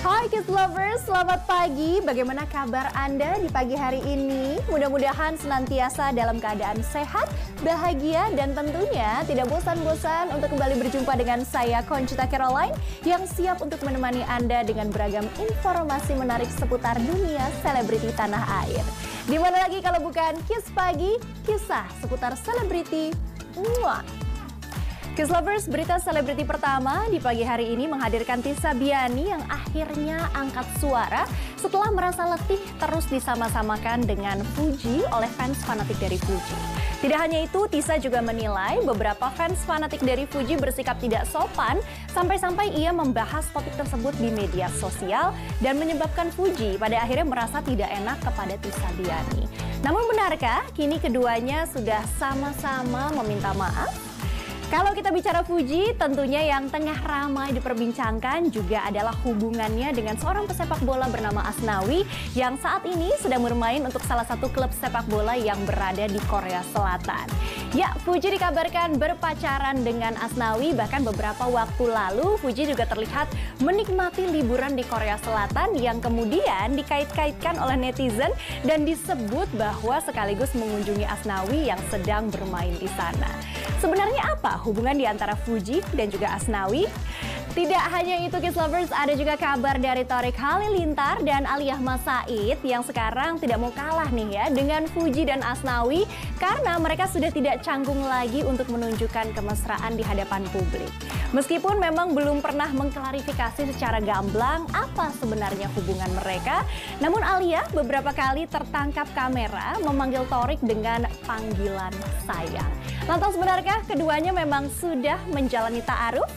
Hai Kids Lovers, selamat pagi. Bagaimana kabar Anda di pagi hari ini? Mudah-mudahan senantiasa dalam keadaan sehat, bahagia, dan tentunya tidak bosan-bosan untuk kembali berjumpa dengan saya, Conchita Caroline, yang siap untuk menemani Anda dengan beragam informasi menarik seputar dunia selebriti tanah air. Di mana lagi kalau bukan Kids Pagi, kisah seputar selebriti. Kids Lovers, berita selebriti pertama di pagi hari ini menghadirkan Tisa Biani yang akhirnya angkat suara setelah merasa letih terus disama-samakan dengan Fuji oleh fans fanatik dari Fuji. Tidak hanya itu, Tisa juga menilai beberapa fans fanatik dari Fuji bersikap tidak sopan sampai-sampai ia membahas topik tersebut di media sosial dan menyebabkan Fuji pada akhirnya merasa tidak enak kepada Tisa Biani. Namun benarkah kini keduanya sudah sama-sama meminta maaf? Kalau kita bicara Fuji, tentunya yang tengah ramai diperbincangkan juga adalah hubungannya dengan seorang pesepak bola bernama Asnawi yang saat ini sedang bermain untuk salah satu klub sepak bola yang berada di Korea Selatan. Ya, Fuji dikabarkan berpacaran dengan Asnawi, bahkan beberapa waktu lalu Fuji juga terlihat menikmati liburan di Korea Selatan yang kemudian dikait-kaitkan oleh netizen dan disebut bahwa sekaligus mengunjungi Asnawi yang sedang bermain di sana. Sebenarnya apa hubungan di antara Fuji dan juga Asnawi? Tidak hanya itu Kids Lovers, ada juga kabar dari Thorik Halilintar dan Aliyah Mas Said yang sekarang tidak mau kalah nih ya dengan Fuji dan Asnawi karena mereka sudah tidak canggung lagi untuk menunjukkan kemesraan di hadapan publik. Meskipun memang belum pernah mengklarifikasi secara gamblang apa sebenarnya hubungan mereka, namun Aliyah beberapa kali tertangkap kamera memanggil Thorik dengan panggilan sayang. Lantas benarkah keduanya memang sudah menjalani ta'aruf?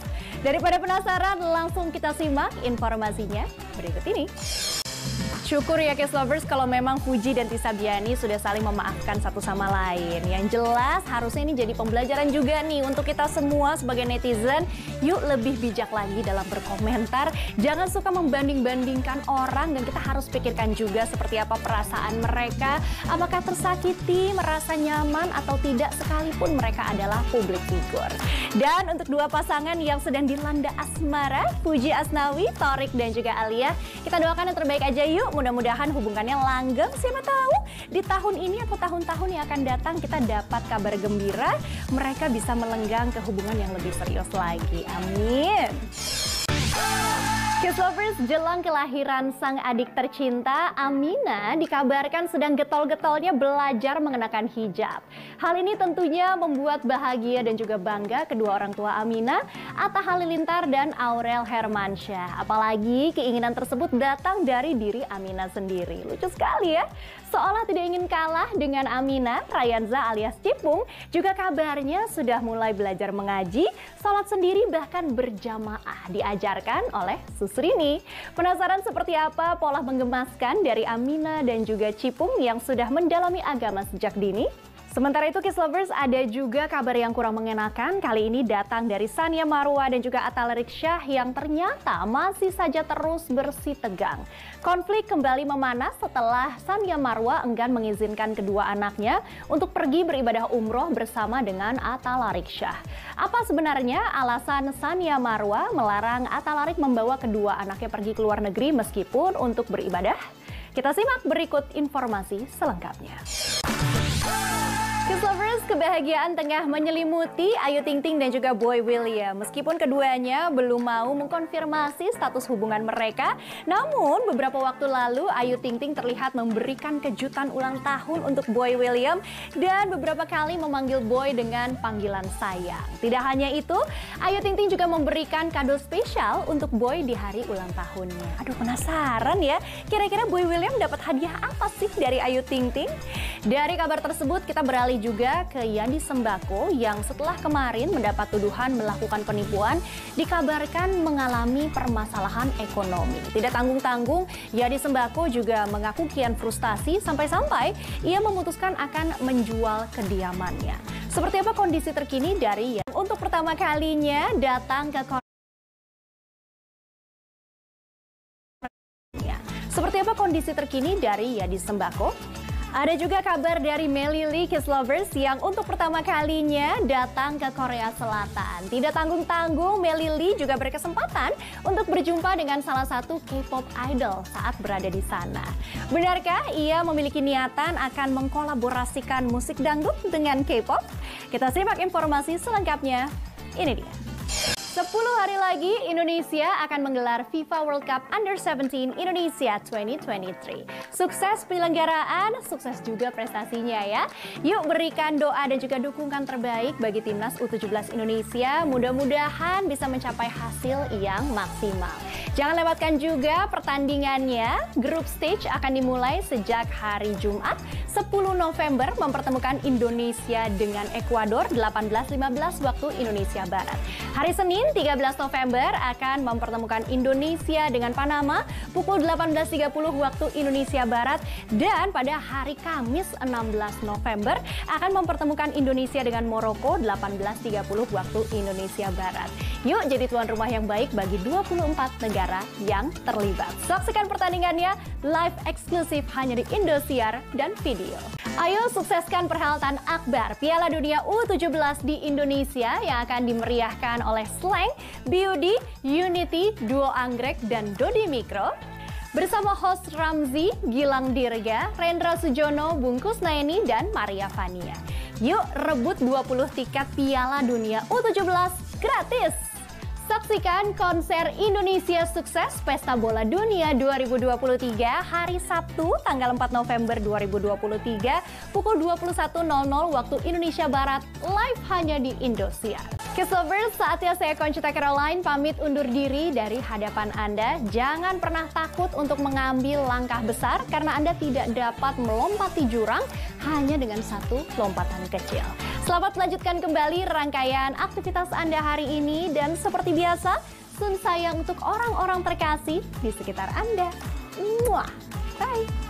Daripada penasaran, langsung kita simak informasinya berikut ini. Syukur ya Kids Lovers kalau memang Fuji dan Tisa Biani sudah saling memaafkan satu sama lain. Yang jelas harusnya ini jadi pembelajaran juga nih untuk kita semua sebagai netizen. Yuk lebih bijak lagi dalam berkomentar. Jangan suka membanding-bandingkan orang dan kita harus pikirkan juga seperti apa perasaan mereka. Apakah tersakiti, merasa nyaman atau tidak sekalipun mereka adalah public figure. Dan untuk dua pasangan yang sedang dilanda asmara, Fuji Asnawi, Thorik dan juga Aliyah, kita doakan yang terbaik aja yuk. Mudah-mudahan hubungannya langgeng, siapa tahu di tahun ini atau tahun-tahun yang akan datang kita dapat kabar gembira, mereka bisa melenggang ke hubungan yang lebih serius lagi. Amin. Kids Lovers, jelang kelahiran sang adik tercinta, Amina dikabarkan sedang getol-getolnya belajar mengenakan hijab. Hal ini tentunya membuat bahagia dan juga bangga kedua orang tua Amina, Atta Halilintar dan Aurel Hermansyah. Apalagi keinginan tersebut datang dari diri Amina sendiri. Lucu sekali ya. Seolah tidak ingin kalah dengan Amina, Rayanza alias Cipung juga kabarnya sudah mulai belajar mengaji, sholat sendiri bahkan berjamaah diajarkan oleh Susrini. Penasaran seperti apa pola menggemaskan dari Amina dan juga Cipung yang sudah mendalami agama sejak dini? Sementara itu Kids Lovers, ada juga kabar yang kurang mengenakan. Kali ini datang dari Sania Marwa dan juga Atta Larikssyah yang ternyata masih saja terus bersih tegang. Konflik kembali memanas setelah Sania Marwa enggan mengizinkan kedua anaknya untuk pergi beribadah umroh bersama dengan Atta Larikssyah. Apa sebenarnya alasan Sania Marwa melarang Atta Larik membawa kedua anaknya pergi ke luar negeri meskipun untuk beribadah? Kita simak berikut informasi selengkapnya. Kids Lovers, kebahagiaan tengah menyelimuti Ayu Ting Ting dan juga Boy William. Meskipun keduanya belum mau mengkonfirmasi status hubungan mereka, namun beberapa waktu lalu Ayu Ting Ting terlihat memberikan kejutan ulang tahun untuk Boy William dan beberapa kali memanggil Boy dengan panggilan sayang. Tidak hanya itu, Ayu Ting Ting juga memberikan kado spesial untuk Boy di hari ulang tahunnya. Aduh, penasaran ya, kira-kira Boy William dapat hadiah apa sih dari Ayu Ting Ting? Dari kabar tersebut kita beralih juga ke Yadi Sembako yang setelah kemarin mendapat tuduhan melakukan penipuan dikabarkan mengalami permasalahan ekonomi. Tidak tanggung-tanggung, Yadi Sembako juga mengaku kian frustasi sampai-sampai ia memutuskan akan menjual kediamannya. Seperti apa kondisi terkini dari Yadi? Untuk pertama kalinya datang ke Seperti apa kondisi terkini dari Yadi Sembako? Ada juga kabar dari Melly Lee Kiss Lovers yang untuk pertama kalinya datang ke Korea Selatan. Tidak tanggung-tanggung, Melly Lee juga berkesempatan untuk berjumpa dengan salah satu K-pop idol saat berada di sana. Benarkah ia memiliki niatan akan mengkolaborasikan musik dangdut dengan K-pop? Kita simak informasi selengkapnya. Ini dia. 10 hari lagi Indonesia akan menggelar FIFA World Cup Under-17 Indonesia 2023. Sukses penyelenggaraan, sukses juga prestasinya ya. Yuk berikan doa dan juga dukungan terbaik bagi timnas U17 Indonesia. Mudah-mudahan bisa mencapai hasil yang maksimal. Jangan lewatkan juga pertandingannya. Group stage akan dimulai sejak hari Jumat 10 November mempertemukan Indonesia dengan Ekuador 18.15 waktu Indonesia Barat. Hari Senin 13 November akan mempertemukan Indonesia dengan Panama pukul 18.30 waktu Indonesia Barat, dan pada hari Kamis 16 November akan mempertemukan Indonesia dengan Maroko 18.30 waktu Indonesia Barat. Yuk jadi tuan rumah yang baik bagi 24 negara yang terlibat. Saksikan pertandingannya live eksklusif hanya di Indosiar dan video. Ayo sukseskan perhelatan akbar Piala Dunia U17 di Indonesia yang akan dimeriahkan oleh Slank, Beauty, Unity, Duo Anggrek, dan Dodi Mikro. Bersama host Ramzi, Gilang Dirga, Rendra Sujono, Bungkus Naeni, dan Maria Vania. Yuk rebut 20 tiket Piala Dunia U17 gratis! Saksikan konser Indonesia Sukses Pesta Bola Dunia 2023 hari Sabtu tanggal 4 November 2023 pukul 21.00 waktu Indonesia Barat live hanya di Indosiar. Kiss Lovers, saatnya saya Conchita Caroline pamit undur diri dari hadapan Anda. Jangan pernah takut untuk mengambil langkah besar karena Anda tidak dapat melompati jurang hanya dengan satu lompatan kecil. Selamat melanjutkan kembali rangkaian aktivitas Anda hari ini, dan seperti biasa, sun sayang untuk orang-orang terkasih di sekitar Anda. Muah. Bye.